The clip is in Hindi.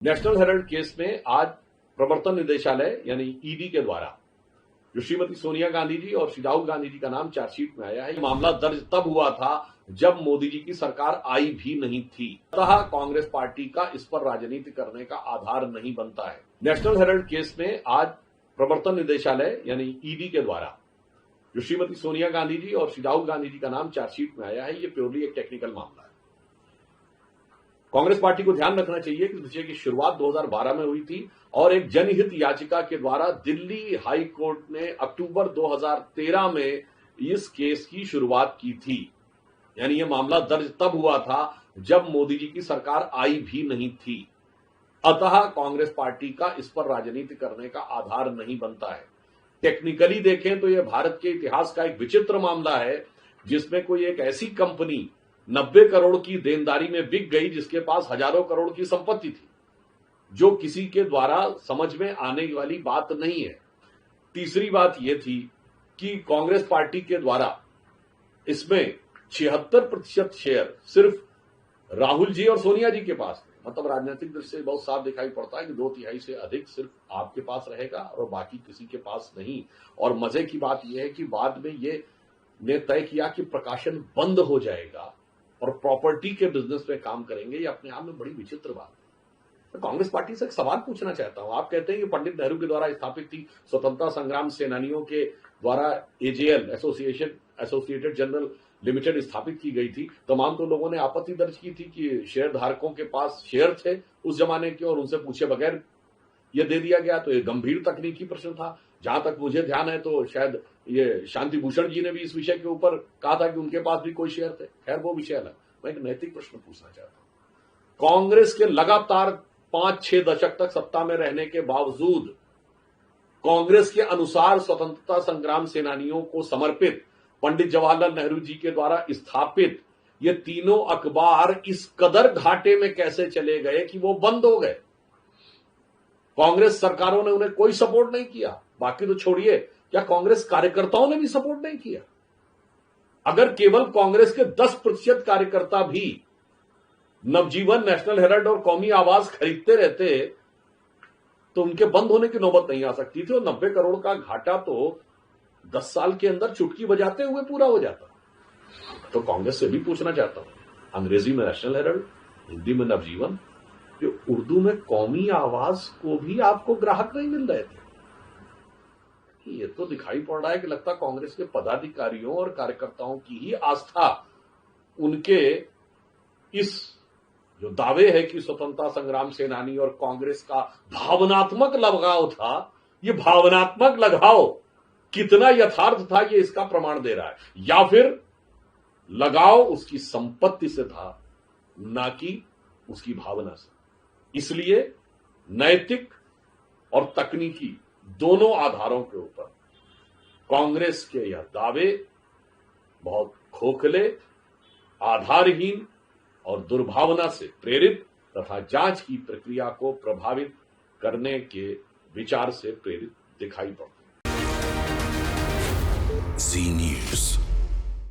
नेशनल हेराल्ड केस में आज प्रवर्तन निदेशालय यानी ईडी के द्वारा जो श्रीमती सोनिया गांधी जी और श्री राहुल गांधी जी का नाम चार्जशीट में आया है, ये मामला दर्ज तब हुआ था जब मोदी जी की सरकार आई भी नहीं थी। अतः कांग्रेस पार्टी का इस पर राजनीति करने का आधार नहीं बनता है। नेशनल हेराल्ड केस में आज प्रवर्तन निदेशालय यानी ईडी के द्वारा जो श्रीमती सोनिया गांधी जी और श्री राहुल गांधी जी का नाम चार्जशीट में आया है, ये प्योरली एक टेक्निकल मामला है। कांग्रेस पार्टी को ध्यान रखना चाहिए कि इस विषय की शुरुआत 2012 में हुई थी और एक जनहित याचिका के द्वारा दिल्ली हाई कोर्ट ने अक्टूबर 2013 में इस केस की शुरुआत की थी। यानी यह मामला दर्ज तब हुआ था जब मोदी जी की सरकार आई भी नहीं थी। अतः कांग्रेस पार्टी का इस पर राजनीति करने का आधार नहीं बनता है। टेक्निकली देखें तो यह भारत के इतिहास का एक विचित्र मामला है जिसमें कोई एक ऐसी कंपनी 90 करोड़ की देनदारी में बिक गई जिसके पास हजारों करोड़ की संपत्ति थी, जो किसी के द्वारा समझ में आने वाली बात नहीं है। तीसरी बात यह थी कि कांग्रेस पार्टी के द्वारा इसमें 76% शेयर सिर्फ राहुल जी और सोनिया जी के पास थे। मतलब राजनीतिक दृष्टि से बहुत साफ दिखाई पड़ता है कि 2/3 से अधिक सिर्फ आपके पास रहेगा और बाकी किसी के पास नहीं। और मजे की बात यह है कि बाद में ये ने तय किया कि प्रकाशन बंद हो जाएगा और प्रॉपर्टी के बिजनेस में काम करेंगे। ये अपने आप में बड़ी विचित्र बात है। तो कांग्रेस पार्टी से एक सवाल पूछना चाहता हूं। आप कहते हैं कि पंडित नेहरू के द्वारा स्थापित थी स्वतंत्रता संग्राम सेनानियों के द्वारा एजेएल एसोसिएटेड जनरल लिमिटेड स्थापित की गई थी। तमाम तो लोगों ने आपत्ति दर्ज की थी कि शेयर धारकों के पास शेयर थे उस जमाने के और उनसे पूछे बगैर यह दे दिया गया। तो यह गंभीर तकनीकी प्रश्न था। जहां तक मुझे ध्यान है तो शायद ये शांति भूषण जी ने भी इस विषय के ऊपर कहा था कि उनके पास भी कोई शेयर थे। खैर वो विषय अलग। मैं एक नैतिक प्रश्न पूछना चाहता हूं। कांग्रेस के लगातार 5-6 दशक तक सत्ता में रहने के बावजूद कांग्रेस के अनुसार स्वतंत्रता संग्राम सेनानियों को समर्पित पंडित जवाहरलाल नेहरू जी के द्वारा स्थापित ये तीनों अखबार इस कदर घाटे में कैसे चले गए कि वो बंद हो गए। कांग्रेस सरकारों ने उन्हें कोई सपोर्ट नहीं किया। बाकी तो छोड़िए, क्या कांग्रेस कार्यकर्ताओं ने भी सपोर्ट नहीं किया? अगर केवल कांग्रेस के 10% कार्यकर्ता भी नवजीवन, नेशनल हेराल्ड और कौमी आवाज खरीदते रहते तो उनके बंद होने की नौबत नहीं आ सकती थी और 90 करोड़ का घाटा तो 10 साल के अंदर चुटकी बजाते हुए पूरा हो जाता। तो कांग्रेस से भी पूछना चाहता हूं, अंग्रेजी में नेशनल हेराल्ड, हिंदी में नवजीवन, जो उर्दू में कौमी आवाज को भी आपको ग्राहक नहीं मिल रहे थे। ये तो दिखाई पड़ रहा है कि लगता कांग्रेस के पदाधिकारियों और कार्यकर्ताओं की ही आस्था उनके इस जो दावे है कि स्वतंत्रता संग्राम सेनानी और कांग्रेस का भावनात्मक लगाव था, ये भावनात्मक लगाव कितना यथार्थ था ये इसका प्रमाण दे रहा है। या फिर लगाव उसकी संपत्ति से था, ना कि उसकी भावना से। इसलिए नैतिक और तकनीकी दोनों आधारों के ऊपर कांग्रेस के यह दावे बहुत खोखले, आधारहीन और दुर्भावना से प्रेरित तथा जांच की प्रक्रिया को प्रभावित करने के विचार से प्रेरित दिखाई पड़ते हैं। जी न्यूज़।